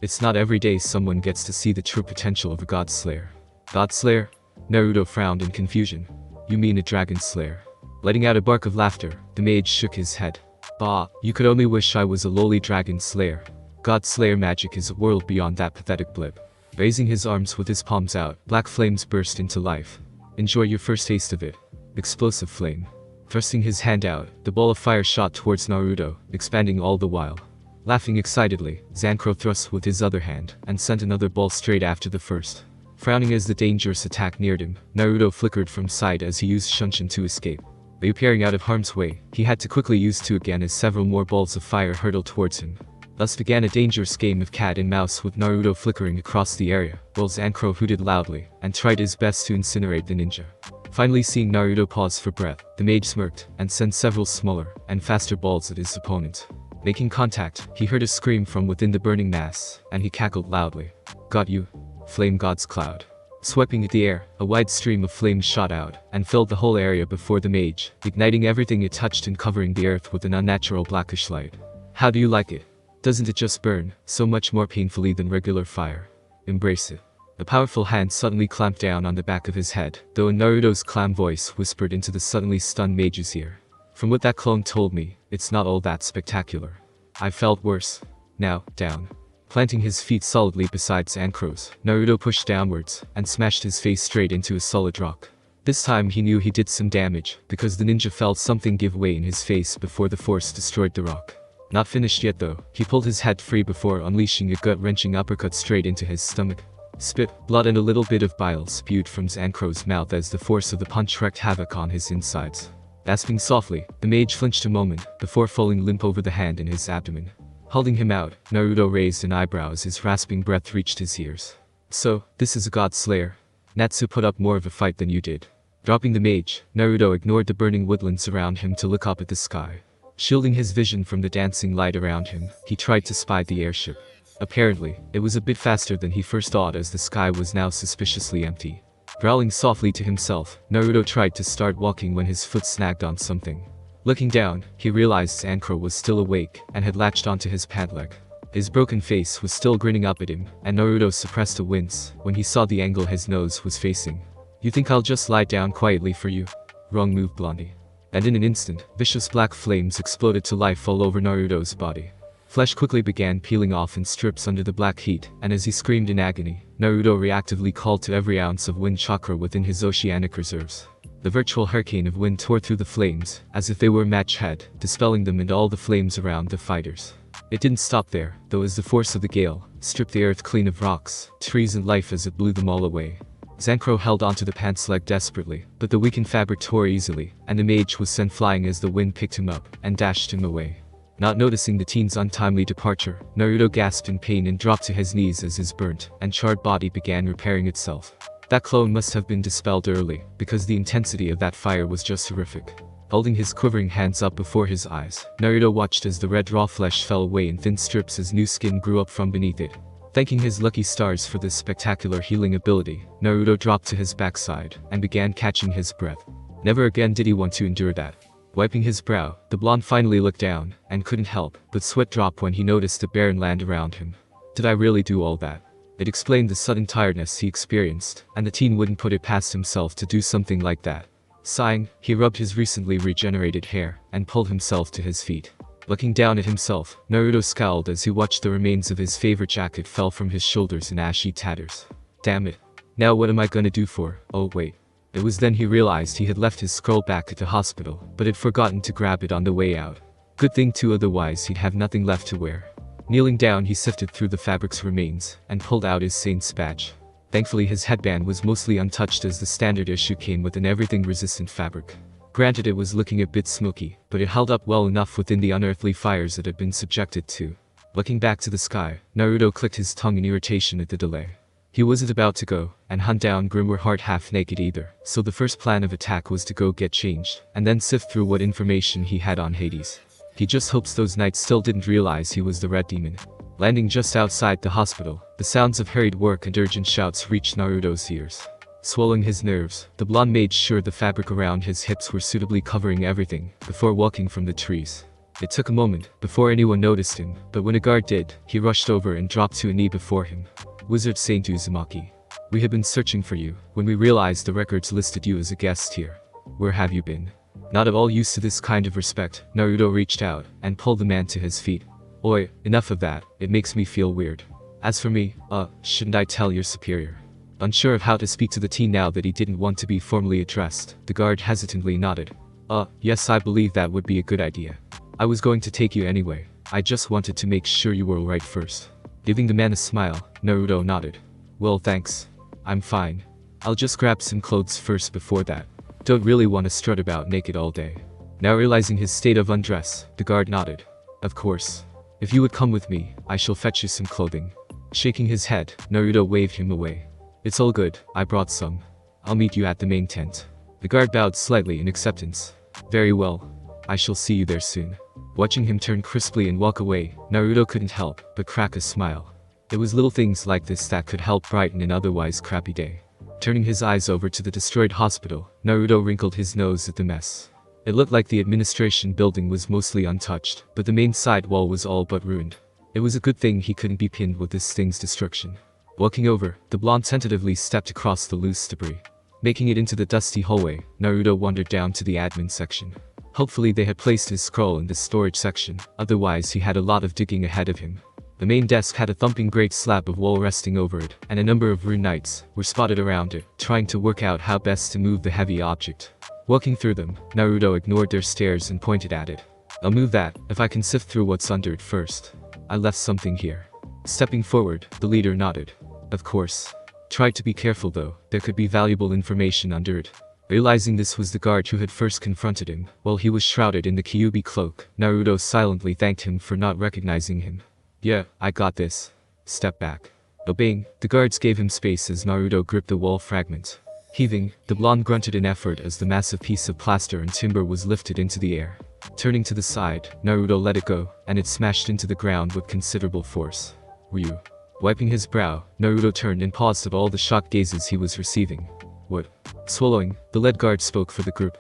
It's not every day someone gets to see the true potential of a god slayer. God slayer? Naruto frowned in confusion. You mean a dragon slayer? Letting out a bark of laughter, the mage shook his head. Bah, you could only wish I was a lowly dragon slayer. God slayer magic is a world beyond that pathetic blip. Raising his arms with his palms out, black flames burst into life. Enjoy your first taste of it. Explosive flame. Thrusting his hand out, the ball of fire shot towards Naruto, expanding all the while. Laughing excitedly, Zancrow thrust with his other hand, and sent another ball straight after the first. Frowning as the dangerous attack neared him, Naruto flickered from sight as he used Shunshin to escape. Reappearing out of harm's way, he had to quickly use two again as several more balls of fire hurtled towards him. Thus began a dangerous game of cat and mouse with Naruto flickering across the area, while Zancrow hooted loudly, and tried his best to incinerate the ninja. Finally seeing Naruto pause for breath, the mage smirked, and sent several smaller, and faster balls at his opponent. Making contact, he heard a scream from within the burning mass, and he cackled loudly. "Got you, Flame God's Cloud." Sweeping at the air, a wide stream of flames shot out, and filled the whole area before the mage, igniting everything it touched and covering the earth with an unnatural blackish light. "How do you like it? Doesn't it just burn, so much more painfully than regular fire? Embrace it." A powerful hand suddenly clamped down on the back of his head, though Naruto's calm voice whispered into the suddenly stunned mage's ear. "From what that clone told me, it's not all that spectacular. I felt worse. Now, down." Planting his feet solidly beside Zancrow's, Naruto pushed downwards, and smashed his face straight into a solid rock. This time he knew he did some damage, because the ninja felt something give way in his face before the force destroyed the rock. Not finished yet though, he pulled his head free before unleashing a gut-wrenching uppercut straight into his stomach. Spit, blood and a little bit of bile spewed from Zancrow's mouth as the force of the punch wreaked havoc on his insides. Gasping softly, the mage flinched a moment, before falling limp over the hand in his abdomen. Holding him out, Naruto raised an eyebrow as his rasping breath reached his ears. "So, this is a god slayer? Natsu put up more of a fight than you did." Dropping the mage, Naruto ignored the burning woodlands around him to look up at the sky. Shielding his vision from the dancing light around him, he tried to spy the airship. Apparently, it was a bit faster than he first thought as the sky was now suspiciously empty. Growling softly to himself, Naruto tried to start walking when his foot snagged on something. Looking down, he realized Zancrow was still awake and had latched onto his pant leg. His broken face was still grinning up at him, and Naruto suppressed a wince when he saw the angle his nose was facing. "You think I'll just lie down quietly for you? Wrong move, Blondie." And in an instant, vicious black flames exploded to life all over Naruto's body. Flesh quickly began peeling off in strips under the black heat, and as he screamed in agony, Naruto reactively called to every ounce of wind chakra within his oceanic reserves. The virtual hurricane of wind tore through the flames, as if they were match head, dispelling them and all the flames around the fighters. It didn't stop there, though, as the force of the gale stripped the earth clean of rocks, trees and life as it blew them all away. Zancrow held onto the pant's leg desperately, but the weakened fabric tore easily, and the mage was sent flying as the wind picked him up and dashed him away. Not noticing the teen's untimely departure, Naruto gasped in pain and dropped to his knees as his burnt and charred body began repairing itself. That clone must have been dispelled early, because the intensity of that fire was just horrific. Holding his quivering hands up before his eyes, Naruto watched as the red raw flesh fell away in thin strips as new skin grew up from beneath it. Thanking his lucky stars for this spectacular healing ability, Naruto dropped to his backside and began catching his breath. Never again did he want to endure that. Wiping his brow, the blonde finally looked down, and couldn't help but sweat drop when he noticed the barren land around him. Did I really do all that? It explained the sudden tiredness he experienced, and the teen wouldn't put it past himself to do something like that. Sighing, he rubbed his recently regenerated hair, and pulled himself to his feet. Looking down at himself, Naruto scowled as he watched the remains of his favorite jacket fell from his shoulders in ashy tatters. Damn it. Now what am I gonna do for? Oh wait. It was then he realized he had left his scroll back at the hospital, but had forgotten to grab it on the way out. Good thing too, otherwise he'd have nothing left to wear. Kneeling down, he sifted through the fabric's remains, and pulled out his saint's badge. Thankfully his headband was mostly untouched as the standard issue came with an everything-resistant fabric. Granted, it was looking a bit smoky, but it held up well enough within the unearthly fires it had been subjected to. Looking back to the sky, Naruto clicked his tongue in irritation at the delay. He wasn't about to go and hunt down Grimwarheart half-naked either, so the first plan of attack was to go get changed, and then sift through what information he had on Hades. He just hopes those knights still didn't realize he was the Red Demon. Landing just outside the hospital, the sounds of hurried work and urgent shouts reached Naruto's ears. Swallowing his nerves, the blonde made sure the fabric around his hips were suitably covering everything, before walking from the trees. It took a moment before anyone noticed him, but when a guard did, he rushed over and dropped to a knee before him. "Wizard Saint Uzumaki. We have been searching for you, when we realized the records listed you as a guest here. Where have you been?" Not at all used to this kind of respect, Naruto reached out, and pulled the man to his feet. "Oi, enough of that, it makes me feel weird. As for me, shouldn't I tell your superior?" Unsure of how to speak to the teen now that he didn't want to be formally addressed, the guard hesitantly nodded. Yes, I believe that would be a good idea. I was going to take you anyway. I just wanted to make sure you were alright first. Giving the man a smile, Naruto nodded. Well, thanks. I'm fine. I'll just grab some clothes first before that. Don't really want to strut about naked all day. Now realizing his state of undress, the guard nodded. Of course. If you would come with me, I shall fetch you some clothing. Shaking his head, Naruto waved him away. It's all good, I brought some. I'll meet you at the main tent. The guard bowed slightly in acceptance. Very well. I shall see you there soon. Watching him turn crisply and walk away, Naruto couldn't help but crack a smile. It was little things like this that could help brighten an otherwise crappy day. Turning his eyes over to the destroyed hospital, Naruto wrinkled his nose at the mess. It looked like the administration building was mostly untouched, but the main side wall was all but ruined. It was a good thing he couldn't be pinned with this thing's destruction. Walking over, the blonde tentatively stepped across the loose debris. Making it into the dusty hallway, Naruto wandered down to the admin section. Hopefully they had placed his scroll in the storage section, otherwise he had a lot of digging ahead of him. The main desk had a thumping great slab of wall resting over it, and a number of rune knights were spotted around it, trying to work out how best to move the heavy object. Walking through them, Naruto ignored their stares and pointed at it. I'll move that, if I can sift through what's under it first. I left something here. Stepping forward, the leader nodded. Of course. Try to be careful though, there could be valuable information under it. Realizing this was the guard who had first confronted him, while he was shrouded in the Kyuubi cloak, Naruto silently thanked him for not recognizing him. Yeah, I got this. Step back. Obeying, the guards gave him space as Naruto gripped the wall fragment. Heaving, the blonde grunted in effort as the massive piece of plaster and timber was lifted into the air. Turning to the side, Naruto let it go, and it smashed into the ground with considerable force. Ryu. Wiping his brow, Naruto turned and paused at all the shocked gazes he was receiving. What? Swallowing, the lead guard spoke for the group.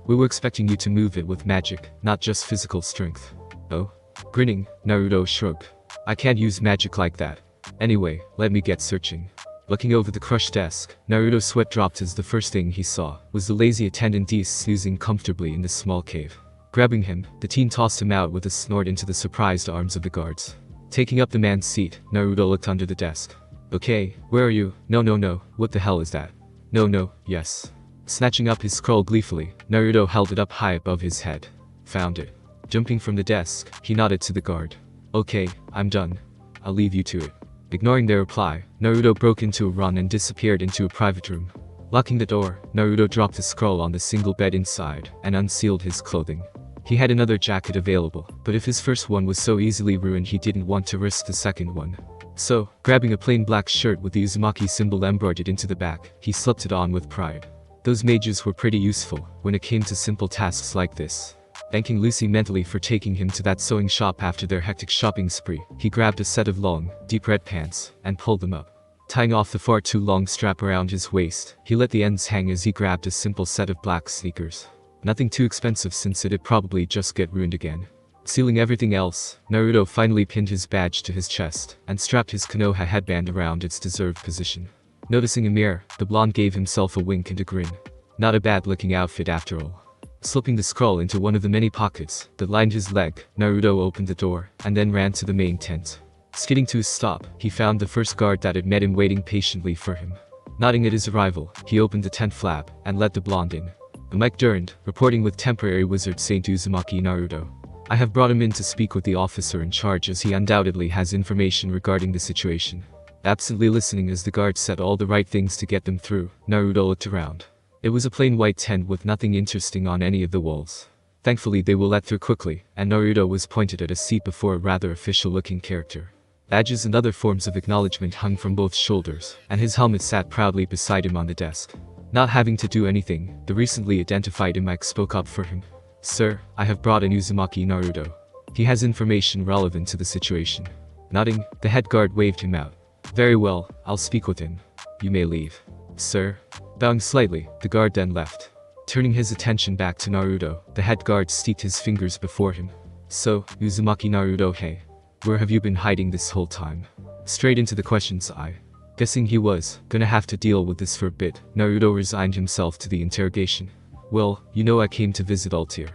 We were expecting you to move it with magic, not just physical strength. Oh? Grinning, Naruto shrugged. I can't use magic like that. Anyway, let me get searching. Looking over the crushed desk, Naruto's sweat dropped as the first thing he saw was the lazy attendant snoozing comfortably in the small cave. Grabbing him, the teen tossed him out with a snort into the surprised arms of the guards. Taking up the man's seat, Naruto looked under the desk. Okay, where are you? No, what the hell is that? No, yes. Snatching up his scroll gleefully, Naruto held it up high above his head. Found it. Jumping from the desk, he nodded to the guard. Okay, I'm done. I'll leave you to it. Ignoring their reply, Naruto broke into a run and disappeared into a private room. Locking the door, Naruto dropped the scroll on the single bed inside and unsealed his clothing. He had another jacket available, but if his first one was so easily ruined he didn't want to risk the second one. So, grabbing a plain black shirt with the Uzumaki symbol embroidered into the back, he slipped it on with pride. Those mages were pretty useful when it came to simple tasks like this. Thanking Lucy mentally for taking him to that sewing shop after their hectic shopping spree, he grabbed a set of long, deep red pants and pulled them up. Tying off the far too long strap around his waist, he let the ends hang as he grabbed a simple set of black sneakers. Nothing too expensive since it'd probably just get ruined again. Sealing everything else, Naruto finally pinned his badge to his chest and strapped his Konoha headband around its deserved position. Noticing a mirror, the blonde gave himself a wink and a grin. Not a bad looking outfit after all. Slipping the scroll into one of the many pockets that lined his leg, Naruto opened the door and then ran to the main tent. Skidding to a stop, he found the first guard that had met him waiting patiently for him. Nodding at his arrival, he opened the tent flap and let the blonde in. The mic turned, reporting with temporary wizard Saint Uzumaki Naruto. I have brought him in to speak with the officer in charge as he undoubtedly has information regarding the situation. Absently listening as the guard said all the right things to get them through, Naruto looked around. It was a plain white tent with nothing interesting on any of the walls. Thankfully they were let through quickly, and Naruto was pointed at a seat before a rather official-looking character. Badges and other forms of acknowledgement hung from both shoulders, and his helmet sat proudly beside him on the desk. Not having to do anything, the recently identified Imike spoke up for him. Sir, I have brought in Uzumaki Naruto. He has information relevant to the situation. Nodding, the head guard waved him out. Very well, I'll speak with him. You may leave. Sir. Bowing slightly, the guard then left. Turning his attention back to Naruto, the head guard steeped his fingers before him. So, Uzumaki Naruto, hey. Where have you been hiding this whole time? Straight into the question's eye. Guessing he was gonna have to deal with this for a bit, Naruto resigned himself to the interrogation. Well, you know I came to visit Altair.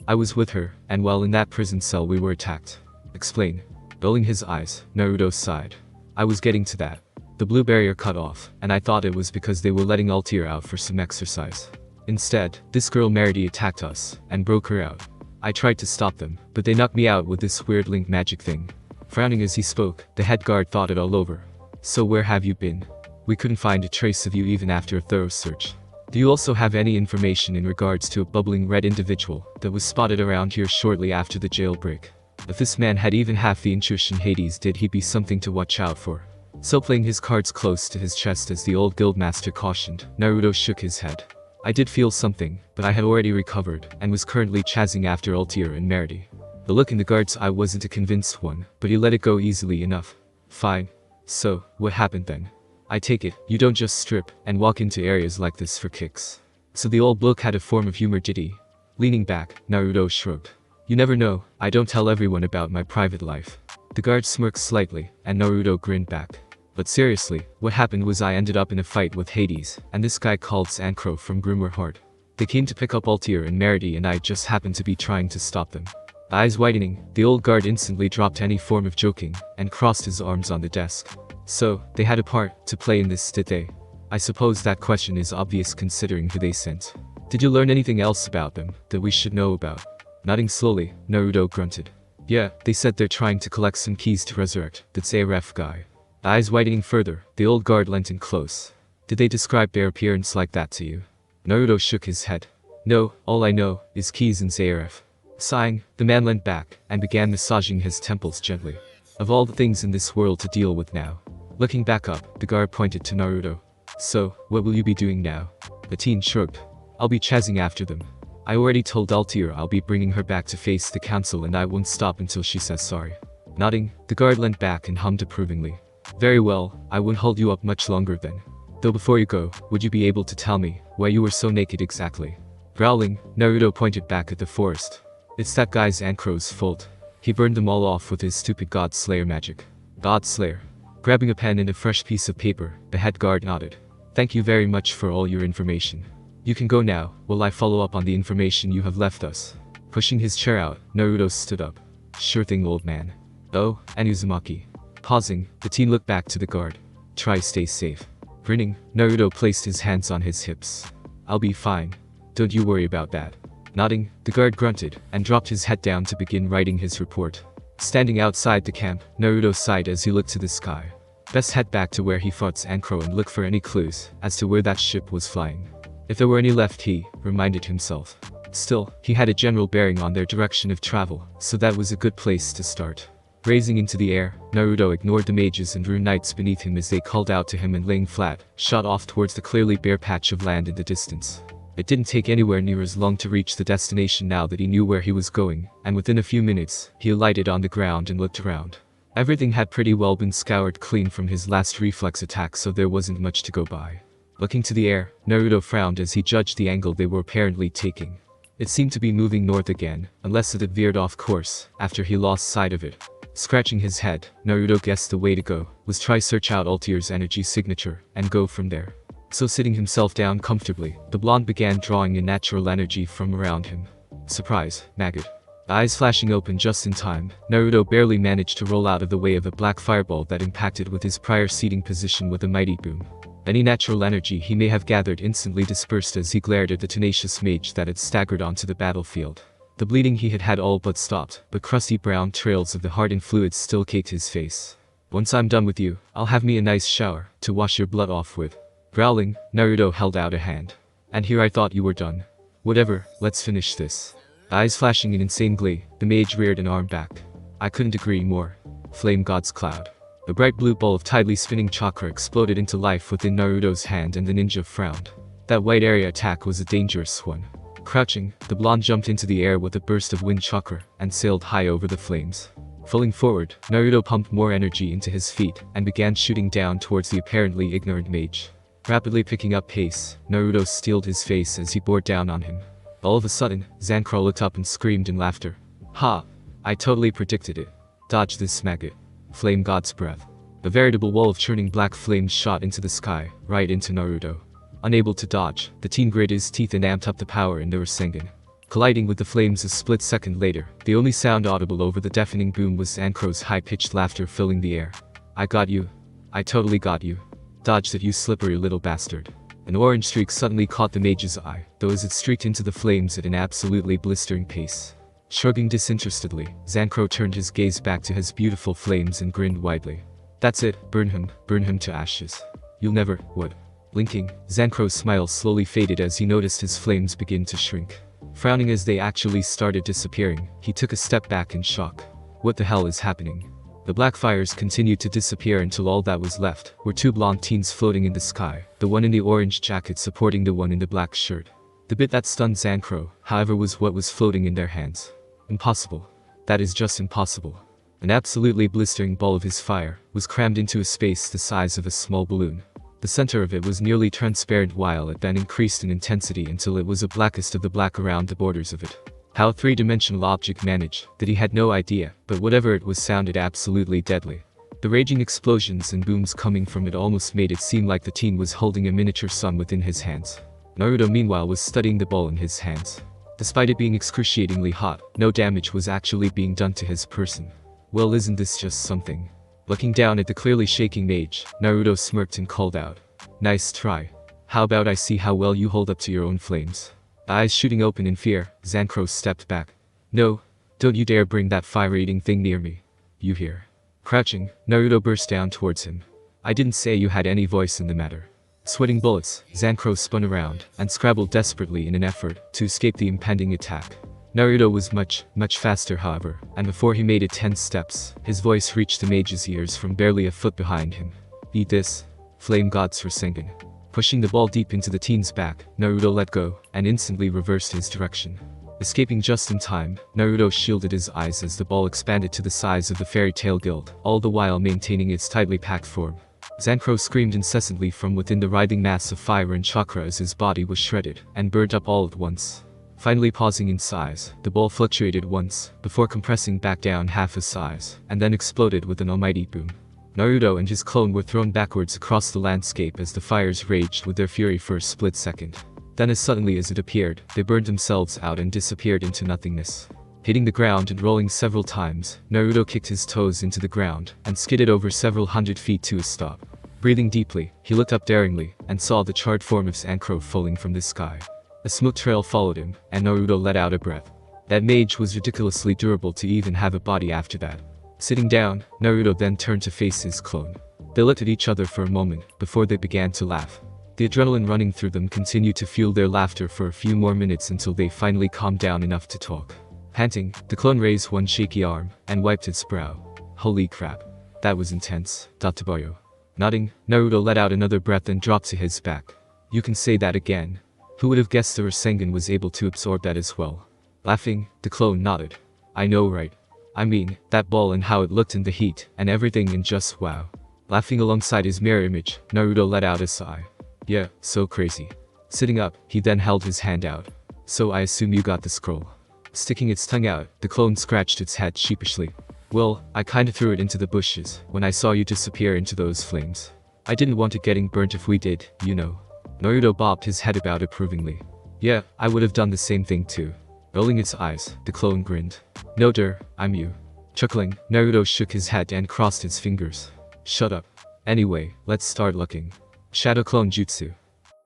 I was with her, and while in that prison cell we were attacked. Explain. Rolling his eyes, Naruto sighed. I was getting to that. The blue barrier cut off, and I thought it was because they were letting Altair out for some exercise. Instead, this girl Merity attacked us, and broke her out. I tried to stop them, but they knocked me out with this weird link magic thing. Frowning as he spoke, the head guard thought it all over. So where have you been? We couldn't find a trace of you even after a thorough search. Do you also have any information in regards to a bubbling red individual that was spotted around here shortly after the jailbreak? If this man had even half the intuition Hades did, he'd be something to watch out for. So playing his cards close to his chest as the old guildmaster cautioned, Naruto shook his head. I did feel something, but I had already recovered, and was currently chasing after Altair and Merity. The look in the guard's eye wasn't a convinced one, but he let it go easily enough. Fine. So, what happened then? I take it, you don't just strip and walk into areas like this for kicks. So the old bloke had a form of humor, did he? Leaning back, Naruto shrugged. You never know, I don't tell everyone about my private life. The guard smirked slightly, and Naruto grinned back. But seriously, what happened was I ended up in a fight with Hades, and this guy called Zancrow from Grimoire Heart. They came to pick up Altair and Merity, and I just happened to be trying to stop them. Eyes widening, the old guard instantly dropped any form of joking, and crossed his arms on the desk. So, they had a part to play in this, did they? I suppose that question is obvious considering who they sent. Did you learn anything else about them that we should know about? Nodding slowly, Naruto grunted. Yeah, they said they're trying to collect some keys to resurrect that Zancrow guy. Eyes widening further, the old guard leant in close. Did they describe their appearance like that to you? Naruto shook his head. No, all I know is keys and Zancrow. Sighing, the man leant back and began massaging his temples gently. Of all the things in this world to deal with now. Looking back up, the guard pointed to Naruto. So, what will you be doing now? The teen shrugged. I'll be chasing after them. I already told Altair I'll be bringing her back to face the council, and I won't stop until she says sorry. Nodding, the guard leant back and hummed approvingly. Very well, I won't hold you up much longer then. Though before you go, would you be able to tell me why you were so naked exactly? Growling, Naruto pointed back at the forest. It's that guy Zancrow's fault. He burned them all off with his stupid God Slayer magic. God Slayer. Grabbing a pen and a fresh piece of paper, the head guard nodded. Thank you very much for all your information. You can go now, while I follow up on the information you have left us. Pushing his chair out, Naruto stood up. Sure thing, old man. Oh, and Uzumaki. Pausing, the teen looked back to the guard. Try stay safe. Grinning, Naruto placed his hands on his hips. I'll be fine. Don't you worry about that. Nodding, the guard grunted, and dropped his head down to begin writing his report. Standing outside the camp, Naruto sighed as he looked to the sky. Best head back to where he fought Zancrow and look for any clues as to where that ship was flying. If there were any left, he reminded himself. Still, he had a general bearing on their direction of travel, so that was a good place to start. Raising into the air, Naruto ignored the mages and rune knights beneath him as they called out to him, and laying flat, shot off towards the clearly bare patch of land in the distance. It didn't take anywhere near as long to reach the destination now that he knew where he was going, and within a few minutes, he alighted on the ground and looked around. Everything had pretty well been scoured clean from his last reflex attack, so there wasn't much to go by. Looking to the air, Naruto frowned as he judged the angle they were apparently taking. It seemed to be moving north again, unless it had veered off course after he lost sight of it. Scratching his head, Naruto guessed the way to go was try search out Altair's energy signature and go from there. So sitting himself down comfortably, the blonde began drawing in natural energy from around him. Surprise, maggot. Eyes flashing open just in time, Naruto barely managed to roll out of the way of a black fireball that impacted with his prior seating position with a mighty boom. Any natural energy he may have gathered instantly dispersed as he glared at the tenacious mage that had staggered onto the battlefield. The bleeding he had all but stopped, but crusty brown trails of the hardened fluids still caked his face. Once I'm done with you, I'll have me a nice shower to wash your blood off with. Growling, Naruto held out a hand. And here I thought you were done. Whatever, let's finish this. Eyes flashing in insane glee, the mage reared an arm back. I couldn't agree more. Flame God's Cloud. A bright blue ball of tidally spinning chakra exploded into life within Naruto's hand, and the ninja frowned. That white area attack was a dangerous one. Crouching, the blonde jumped into the air with a burst of wind chakra and sailed high over the flames. Falling forward, Naruto pumped more energy into his feet and began shooting down towards the apparently ignorant mage. Rapidly picking up pace, Naruto steeled his face as he bore down on him. All of a sudden, Zancrow looked up and screamed in laughter. Ha! I totally predicted it. Dodge this maggot. Flame God's Breath. A veritable wall of churning black flames shot into the sky, right into Naruto. Unable to dodge, the teen gritted his teeth and amped up the power in the Rasengan. Colliding with the flames a split second later, the only sound audible over the deafening boom was Zancrow's high-pitched laughter filling the air. I got you. I totally got you. Dodge that, you slippery little bastard. An orange streak suddenly caught the mage's eye, though as it streaked into the flames at an absolutely blistering pace. Shrugging disinterestedly, Zancrow turned his gaze back to his beautiful flames and grinned widely. That's it, burn him to ashes. You'll never, what? Blinking, Zancrow's smile slowly faded as he noticed his flames begin to shrink. Frowning as they actually started disappearing, he took a step back in shock. What the hell is happening? The black fires continued to disappear until all that was left were two blonde teens floating in the sky, the one in the orange jacket supporting the one in the black shirt. The bit that stunned Zancrow, however, was what was floating in their hands. Impossible. That is just impossible. An absolutely blistering ball of his fire was crammed into a space the size of a small balloon. The center of it was nearly transparent while it then increased in intensity until it was the blackest of the black around the borders of it. How a three-dimensional object managed that he had no idea, but whatever it was sounded absolutely deadly. The raging explosions and booms coming from it almost made it seem like the teen was holding a miniature sun within his hands. Naruto meanwhile was studying the ball in his hands. Despite it being excruciatingly hot, no damage was actually being done to his person. Well, isn't this just something? Looking down at the clearly shaking mage, Naruto smirked and called out. Nice try. How about I see how well you hold up to your own flames? Eyes shooting open in fear, Zancrow stepped back. No, don't you dare bring that fire-eating thing near me. You hear? Crouching, Naruto burst down towards him. I didn't say you had any voice in the matter. Sweating bullets, Zancrow spun around and scrabbled desperately in an effort to escape the impending attack. Naruto was much faster however, and before he made it 10 steps, his voice reached the mage's ears from barely a foot behind him. Eat this. Flame gods Rasengan. Pushing the ball deep into the teen's back, Naruto let go, and instantly reversed his direction. Escaping just in time, Naruto shielded his eyes as the ball expanded to the size of the Fairy Tail Guild, all the while maintaining its tightly packed form. Zancrow screamed incessantly from within the writhing mass of fire and chakra as his body was shredded and burnt up all at once. Finally pausing in size, the ball fluctuated once, before compressing back down half a size, and then exploded with an almighty boom. Naruto and his clone were thrown backwards across the landscape as the fires raged with their fury for a split second. Then as suddenly as it appeared, they burned themselves out and disappeared into nothingness. Hitting the ground and rolling several times, Naruto kicked his toes into the ground and skidded over several hundred feet to a stop. Breathing deeply, he looked up daringly and saw the charred form of Zancrow falling from the sky. A smoke trail followed him, and Naruto let out a breath. That mage was ridiculously durable to even have a body after that. Sitting down, Naruto then turned to face his clone. They looked at each other for a moment before they began to laugh. The adrenaline running through them continued to fuel their laughter for a few more minutes until they finally calmed down enough to talk. Panting, the clone raised one shaky arm and wiped its brow. Holy crap. That was intense, Databoyo. Nodding, Naruto let out another breath and dropped to his back. You can say that again. Who would have guessed the Rasengan was able to absorb that as well? Laughing, the clone nodded. I know, right? I mean, that ball and how it looked in the heat, and everything, and just wow. Laughing alongside his mirror image, Naruto let out a sigh. Yeah, so crazy. Sitting up, he then held his hand out. So I assume you got the scroll. Sticking its tongue out, the clone scratched its head sheepishly. Well, I kinda threw it into the bushes when I saw you disappear into those flames. I didn't want it getting burnt if we did, you know. Naruto bobbed his head about approvingly. Yeah, I would have done the same thing too. Rolling its eyes, the clone grinned. No I'm you. Chuckling, Naruto shook his head and crossed his fingers. Shut up. Anyway, let's start looking. Shadow Clone Jutsu.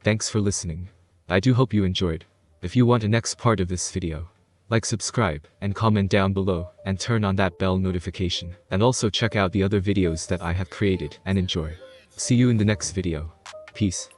Thanks for listening. I do hope you enjoyed. If you want a next part of this video, like, subscribe, and comment down below, and turn on that bell notification. And also check out the other videos that I have created, and enjoy. See you in the next video. Peace.